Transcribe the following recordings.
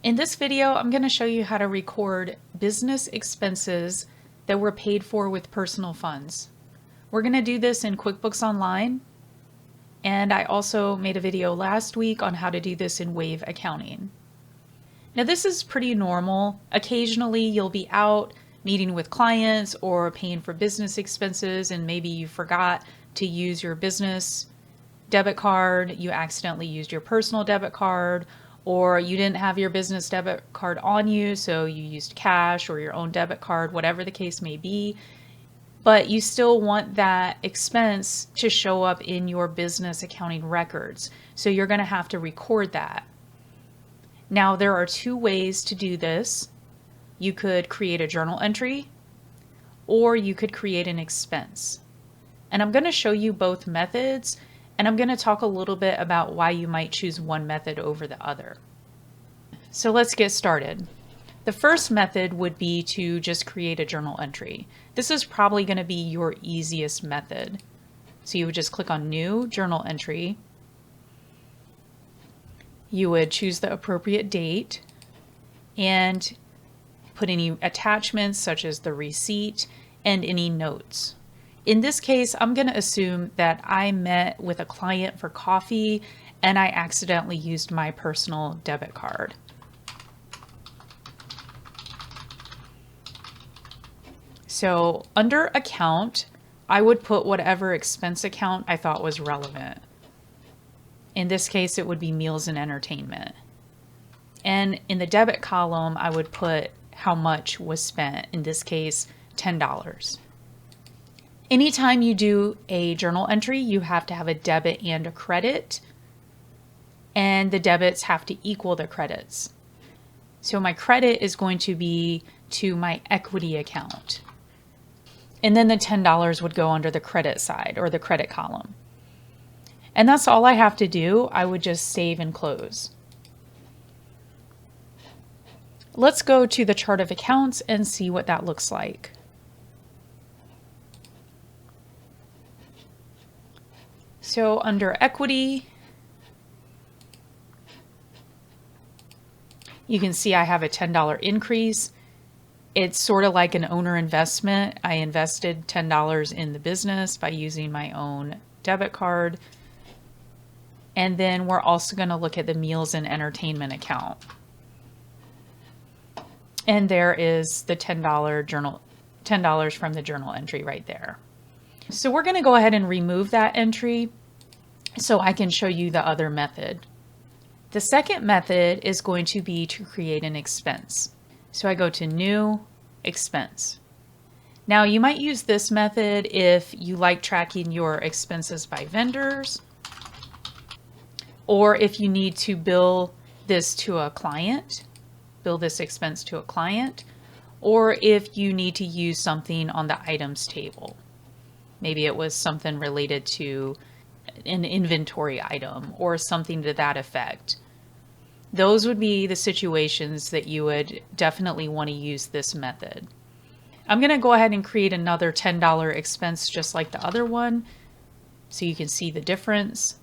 In this video, I'm going to show you how to record business expenses that were paid for with personal funds. We're going to do this in QuickBooks Online, and I also made a video last week on how to do this in Wave Accounting. Now this is pretty normal. Occasionally you'll be out meeting with clients or paying for business expenses, and maybe you forgot to use your business debit card, you accidentally used your personal debit card, or you didn't have your business debit card on you, so you used cash or your own debit card, whatever the case may be. But you still want that expense to show up in your business accounting records. So you're going to have to record that. Now there are two ways to do this. You could create a journal entry, or you could create an expense. And I'm going to show you both methods, and I'm going to talk a little bit about why you might choose one method over the other. So let's get started. The first method would be to just create a journal entry. This is probably going to be your easiest method. So you would just click on New Journal Entry. You would choose the appropriate date and put any attachments such as the receipt and any notes. In this case, I'm going to assume that I met with a client for coffee and I accidentally used my personal debit card. So under account, I would put whatever expense account I thought was relevant. In this case, it would be meals and entertainment. And in the debit column, I would put how much was spent. In this case, $10. Anytime you do a journal entry, you have to have a debit and a credit, and the debits have to equal the credits. So my credit is going to be to my equity account. And then the $10 would go under the credit side or the credit column. And that's all I have to do. I would just save and close. Let's go to the chart of accounts and see what that looks like. So under equity, you can see I have a $10 increase. It's sort of like an owner investment. I invested $10 in the business by using my own debit card. And then we're also going to look at the meals and entertainment account. And there is the $10 from the journal entry right there. So we're going to go ahead and remove that entry so I can show you the other method. The second method is going to be to create an expense. So I go to New Expense. Now you might use this method if you like tracking your expenses by vendors, or if you need to bill this to a client, bill this expense to a client, or if you need to use something on the items table. Maybe it was something related to an inventory item or something to that effect. Those would be the situations that you would definitely want to use this method. I'm going to go ahead and create another $10 expense just like the other one so you can see the difference.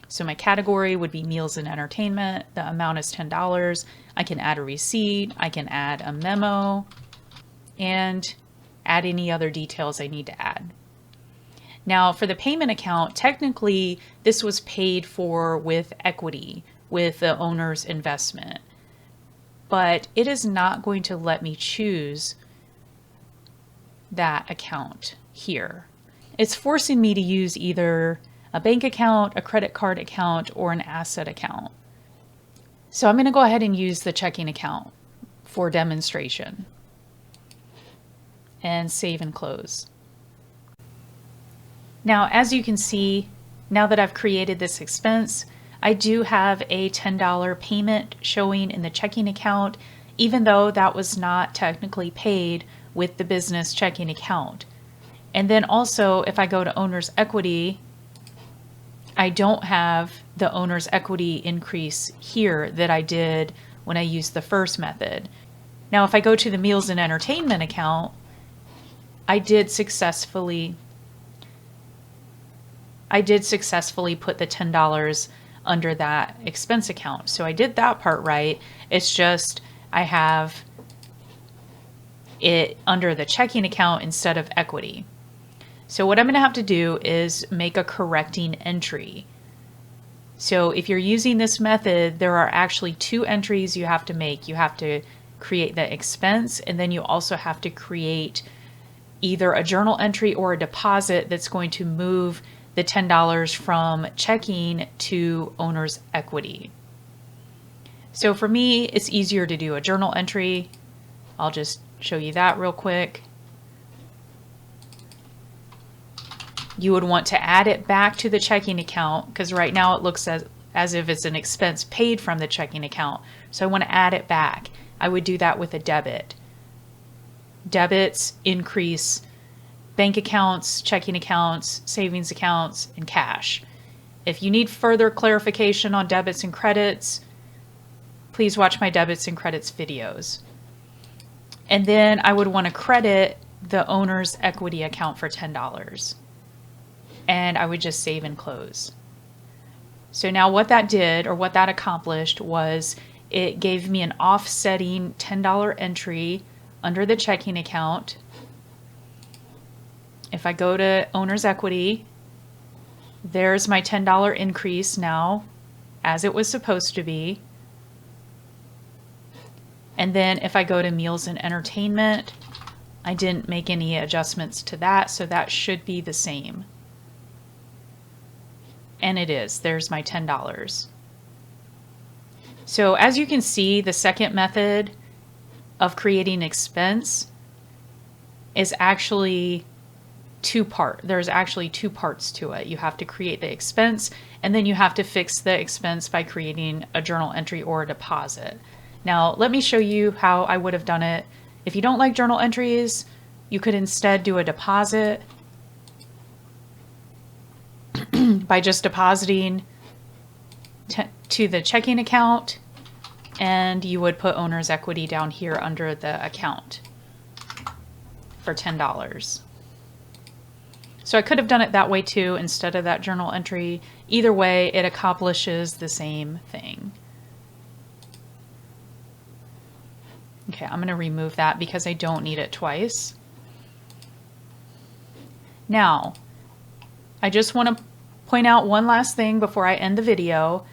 So my category would be meals and entertainment. The amount is $10. I can add a receipt. I can add a memo and add any other details I need to add. Now for the payment account, technically this was paid for with equity, with the owner's investment, but it is not going to let me choose that account here. It's forcing me to use either a bank account, a credit card account, or an asset account. So I'm going to go ahead and use the checking account for demonstration and save and close. Now, as you can see, now that I've created this expense, I do have a $10 payment showing in the checking account, even though that was not technically paid with the business checking account. And then also, if I go to owner's equity, I don't have the owner's equity increase here that I did when I used the first method. Now, if I go to the meals and entertainment account, I did successfully put the $10 under that expense account. So I did that part right. It's just I have it under the checking account instead of equity. So what I'm going to have to do is make a correcting entry. So if you're using this method, there are actually two entries you have to make. You have to create the expense, and then you also have to create either a journal entry or a deposit that's going to move the $10 from checking to owner's equity. So for me, it's easier to do a journal entry. I'll just show you that real quick. You would want to add it back to the checking account because right now it looks as if it's an expense paid from the checking account. So I want to add it back. I would do that with a debit. Debits increase bank accounts, checking accounts, savings accounts, and cash. If you need further clarification on debits and credits, please watch my debits and credits videos. And then I would want to credit the owner's equity account for $10. And I would just save and close. So now what that did, or what that accomplished, was it gave me an offsetting $10 entry under the checking account. If I go to owner's equity, there's my $10 increase now, as it was supposed to be. And then if I go to meals and entertainment, I didn't make any adjustments to that, so that should be the same. And it is. There's my $10. So as you can see, the second method of creating expense is actually there's actually two parts to it. You have to create the expense, and then you have to fix the expense by creating a journal entry or a deposit. Now, let me show you how I would have done it. If you don't like journal entries, you could instead do a deposit by just depositing to the checking account, and you would put owner's equity down here under the account for $10. So I could have done it that way too instead of that journal entry. Either way, it accomplishes the same thing. Okay, I'm going to remove that because I don't need it twice. Now, I just want to point out one last thing before I end the video.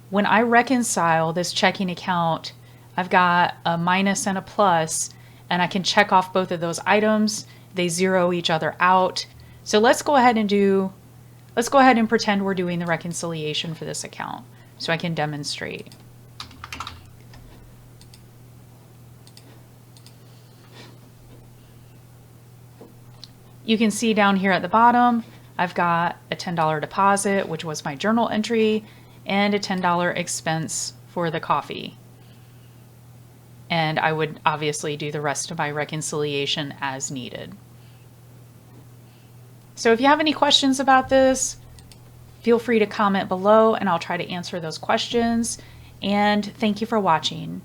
When I reconcile this checking account, I've got a minus and a plus, and I can check off both of those items. They zero each other out. So let's go ahead and pretend we're doing the reconciliation for this account so I can demonstrate. You can see down here at the bottom, I've got a $10 deposit, which was my journal entry, and a $10 expense for the coffee. And I would obviously do the rest of my reconciliation as needed. So if you have any questions about this, feel free to comment below and I'll try to answer those questions. And thank you for watching.